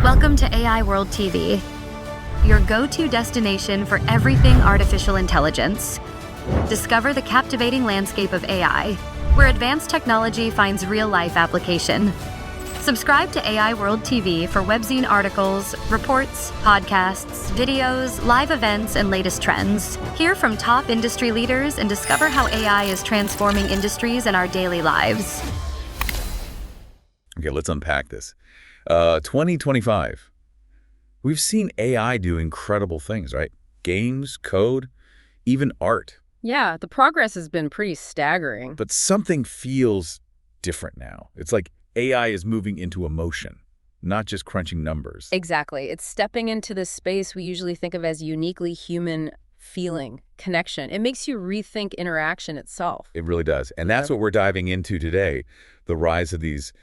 Welcome to AI World TV, your go-to destination for everything artificial intelligence. Discover the captivating landscape of AI, where advanced technology finds real-life application. Subscribe to AI World TV for webzine articles, reports, podcasts, videos, live events, and latest trends. Hear from top industry leaders and discover how AI is transforming industries and our daily lives. Okay, let's unpack this. 2025. We've seen AI do incredible things, right? Games, code, even art. Yeah, the progress has been pretty staggering. But something feels different now. It's like AI is moving into emotion, not just crunching numbers. Exactly. It's stepping into this space we usually think of as uniquely human feeling, connection. It makes you rethink interaction itself. It really does. And that's what we're diving into today, the rise of these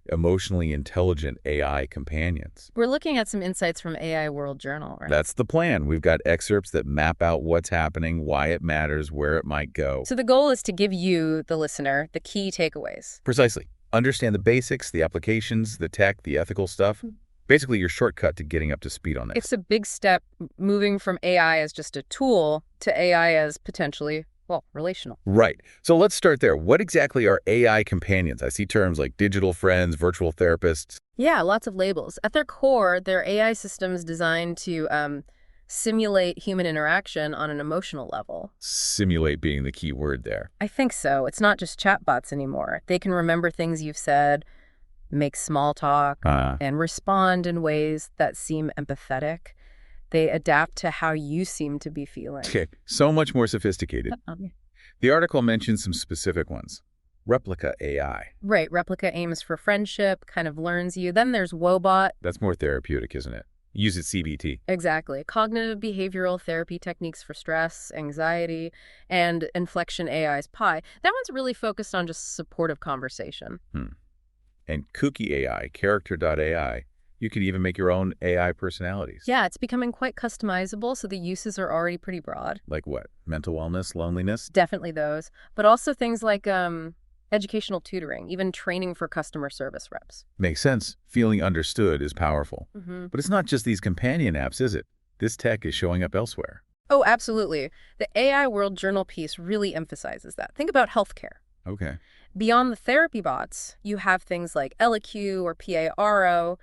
emotionally intelligent AI companions. We're looking at some insights from AI World Journal, right? That's the plan. We've got excerpts that map out what's happening, why it matters, where it might go. So the goal is to give you, the listener, the key takeaways. Precisely. Understand the basics, the applications, the tech, the ethical stuff. Basically, your shortcut to getting up to speed on this. It's a big step moving from AI as just a tool to AI as potentially, well, relational. Right. So let's start there. What exactly are AI companions? I see terms like digital friends, virtual therapists. Yeah, lots of labels. At their core, they're AI systems designed to simulate human interaction on an emotional level. Simulate being the key word there. I think so. It's not just chatbots anymore. They can remember things you've said, make small talk, and respond in ways that seem empathetic. They adapt to how you seem to be feeling. Okay, so much more sophisticated. The article mentions some specific ones. Replica AI. Right, Replica aims for friendship, kind of learns you. Then there's Wobot. That's more therapeutic, isn't it? Use it CBT. Exactly. Cognitive behavioral therapy techniques for stress, anxiety, and Inflection AI's Pi. That one's really focused on just supportive conversation. And Kooky AI, character.ai. You can even make your own AI personalities. Yeah, it's becoming quite customizable, so the uses are already pretty broad. Like what? Mental wellness, loneliness? Definitely those. But also things like educational tutoring, even training for customer service reps. Makes sense. Feeling understood is powerful. But it's not just these companion apps, is it? This tech is showing up elsewhere. Oh, absolutely. The AI World Journal piece really emphasizes that. Think about healthcare. Okay. Beyond the therapy bots, you have things like EliQ or PARO.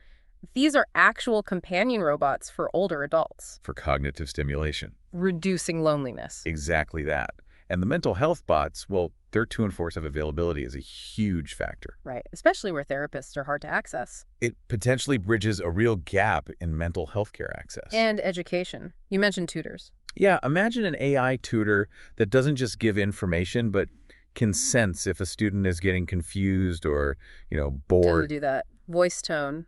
These are actual companion robots for older adults. For cognitive stimulation. Reducing loneliness. Exactly that. And the mental health bots, well, their 2 and 4/7 availability is a huge factor. Right, especially where therapists are hard to access. It potentially bridges a real gap in mental health care access. And education. You mentioned tutors. Yeah, imagine an AI tutor that doesn't just give information, but can sense if a student is getting confused or, bored. Doesn't do that. Voice tone.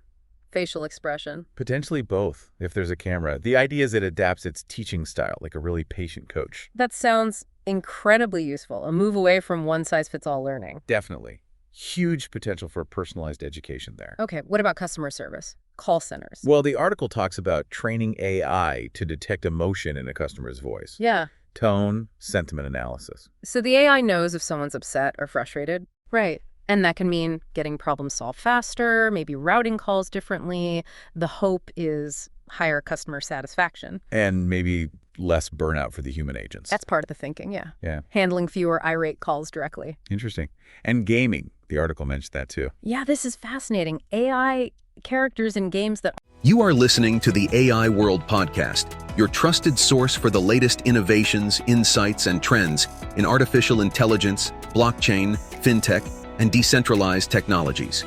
Facial expression. Potentially both, if there's a camera. The idea is it adapts its teaching style, like a really patient coach. That sounds incredibly useful. A move away from one-size-fits-all learning. Definitely. Huge potential for personalized education there. Okay, what about customer service? Call centers. Well, the article talks about training AI to detect emotion in a customer's voice. Yeah. Tone, sentiment analysis. So the AI knows if someone's upset or frustrated. Right. And that can mean getting problems solved faster, maybe routing calls differently. The hope is higher customer satisfaction. And maybe less burnout for the human agents. That's part of the thinking, yeah. Yeah. Handling fewer irate calls directly. Interesting. And gaming. The article mentioned that too. Yeah, this is fascinating. AI characters in games that... You are listening to the AI World Podcast, your trusted source for the latest innovations, insights, and trends in artificial intelligence, blockchain, fintech, and decentralized technologies.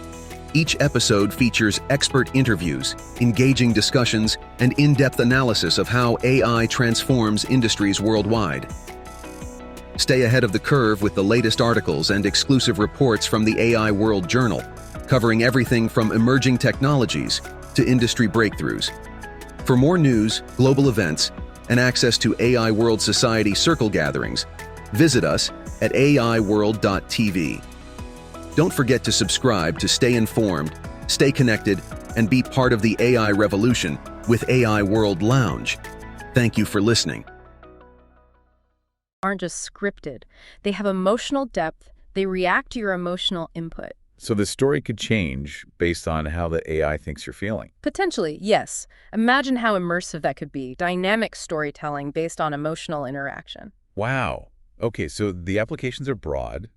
Each episode features expert interviews, engaging discussions, and in-depth analysis of how AI transforms industries worldwide. Stay ahead of the curve with the latest articles and exclusive reports from the AI World Journal, covering everything from emerging technologies to industry breakthroughs. For more news, global events, and access to AI World Society circle gatherings, visit us at aiworld.tv. Don't forget to subscribe to stay informed, stay connected, and be part of the AI revolution with AI World Lounge. Thank you for listening. Aren't just scripted. They have emotional depth. They react to your emotional input. So the story could change based on how the AI thinks you're feeling. Potentially, yes. Imagine how immersive that could be. Dynamic storytelling based on emotional interaction. Wow. Okay, so the applications are broad,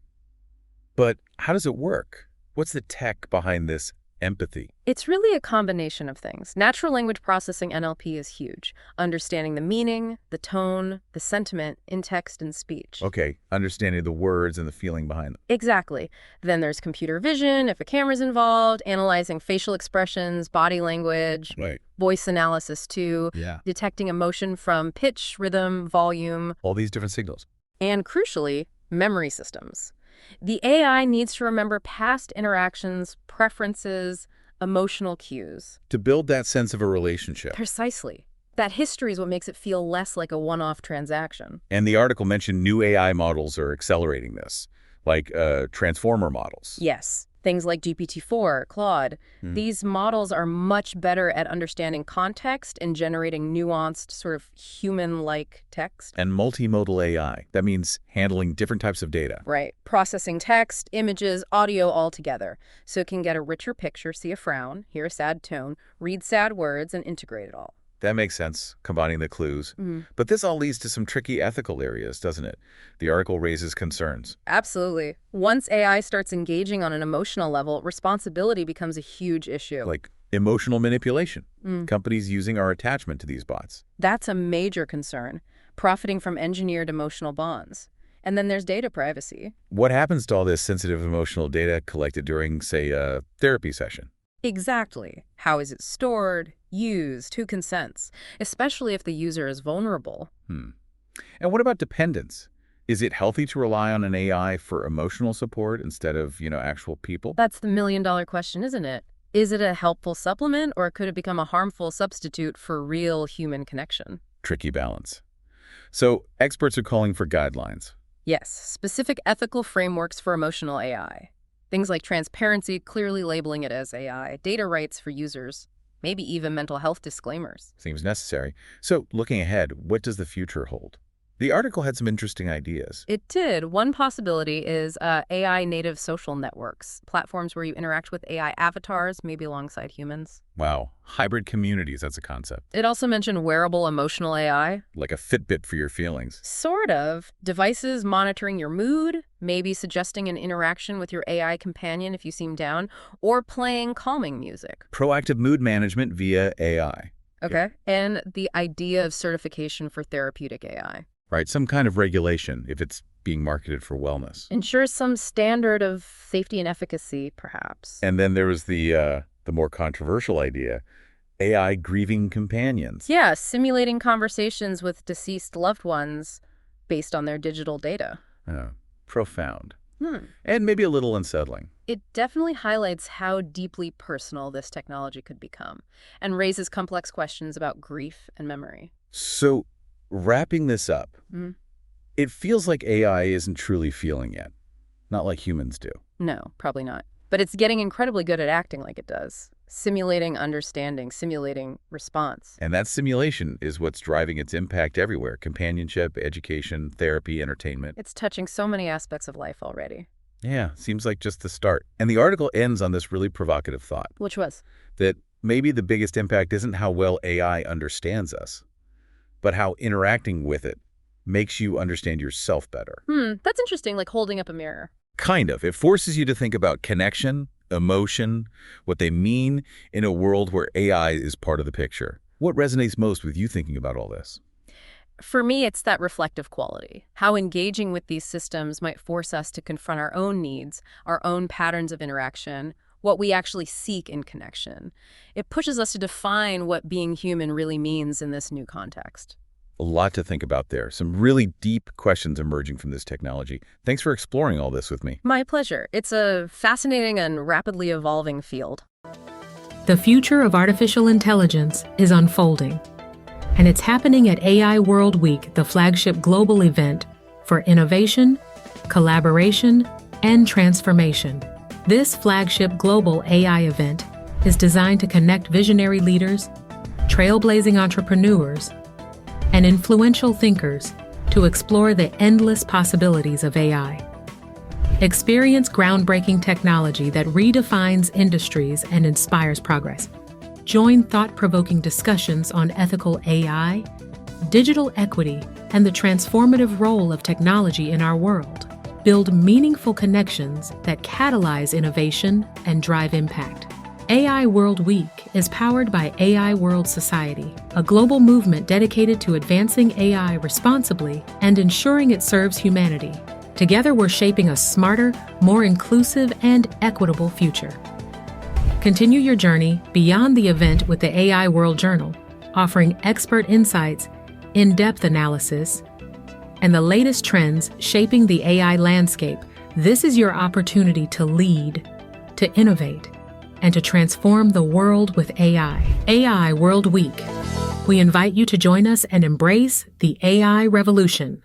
but how does it work? What's the tech behind this empathy? It's really a combination of things. Natural language processing NLP is huge. Understanding the meaning, the tone, the sentiment in text and speech. Okay, understanding the words and the feeling behind them. Exactly. Then there's computer vision, if a camera's involved, analyzing facial expressions, body language, Right. voice analysis too, Yeah. detecting emotion from pitch, rhythm, volume, All these different signals. and crucially, memory systems. The AI needs to remember past interactions, preferences, emotional cues. To build that sense of a relationship. Precisely. That history is what makes it feel less like a one-off transaction. And the article mentioned new AI models are accelerating this, like transformer models. Yes. Things like GPT-4, Claude. These models are much better at understanding context and generating nuanced, sort of human-like text. And multimodal AI. That means handling different types of data. Right. Processing text, images, audio all together. So it can get a richer picture, see a frown, hear a sad tone, read sad words, and integrate it all. That makes sense, combining the clues. But this all leads to some tricky ethical areas, doesn't it? The article raises concerns. Absolutely. Once AI starts engaging on an emotional level, responsibility becomes a huge issue. Like emotional manipulation. Companies using our attachment to these bots. That's a major concern, profiting from engineered emotional bonds. And then there's data privacy. What happens to all this sensitive emotional data collected during, say, a therapy session? Exactly. How is it stored, used, who consents, especially if the user is vulnerable? And what about dependence? Is it healthy to rely on an AI for emotional support instead of, actual people? That's the million-dollar question, isn't it? Is it a helpful supplement, or could it become a harmful substitute for real human connection? Tricky balance. So experts are calling for guidelines. Yes, specific ethical frameworks for emotional AI. Things like transparency, clearly labeling it as AI, data rights for users, maybe even mental health disclaimers. Seems necessary. So looking ahead, what does the future hold? The article had some interesting ideas. It did. One possibility is AI native social networks, platforms where you interact with AI avatars, maybe alongside humans. Wow, hybrid communities, that's a concept. It also mentioned wearable emotional AI. Like a Fitbit for your feelings. Sort of. Devices monitoring your mood, maybe suggesting an interaction with your AI companion if you seem down, or playing calming music. Proactive mood management via AI. Okay. And the idea of certification for therapeutic AI. Right, some kind of regulation if it's being marketed for wellness. Ensures some standard of safety and efficacy, perhaps. And then there was the more controversial idea, AI grieving companions. Yeah, simulating conversations with deceased loved ones based on their digital data. Profound. And maybe a little unsettling. It definitely highlights how deeply personal this technology could become and raises complex questions about grief and memory. So, wrapping this up, it feels like AI isn't truly feeling yet. Not like humans do. No, probably not. But it's getting incredibly good at acting like it does. Simulating understanding, simulating response. And that simulation is what's driving its impact everywhere. Companionship, education, therapy, entertainment. It's touching so many aspects of life already. Yeah, seems like just the start. And the article ends on this really provocative thought. Which was? That maybe the biggest impact isn't how well AI understands us, but how interacting with it makes you understand yourself better. That's interesting, like holding up a mirror. Kind of. It forces you to think about connection, emotion, what they mean in a world where AI is part of the picture. What resonates most with you thinking about all this? For me, it's that reflective quality. How engaging with these systems might force us to confront our own needs, our own patterns of interaction, what we actually seek in connection. It pushes us to define what being human really means in this new context. A lot to think about there. Some really deep questions emerging from this technology. Thanks for exploring all this with me. My pleasure. It's a fascinating and rapidly evolving field. The future of artificial intelligence is unfolding, and it's happening at AI World Week, the flagship global event for innovation, collaboration, and transformation. This flagship global AI event is designed to connect visionary leaders, trailblazing entrepreneurs, and influential thinkers to explore the endless possibilities of AI. Experience groundbreaking technology that redefines industries and inspires progress. Join thought-provoking discussions on ethical AI, digital equity, and the transformative role of technology in our world. Build meaningful connections that catalyze innovation and drive impact. AI World Week is powered by AI World Society, a global movement dedicated to advancing AI responsibly and ensuring it serves humanity. Together, we're shaping a smarter, more inclusive, and equitable future. Continue your journey beyond the event with the AI World Journal, offering expert insights, in-depth analysis, and the latest trends shaping the AI landscape. This is your opportunity to lead, to innovate, and to transform the world with AI. AI World Week. We invite you to join us and embrace the AI revolution.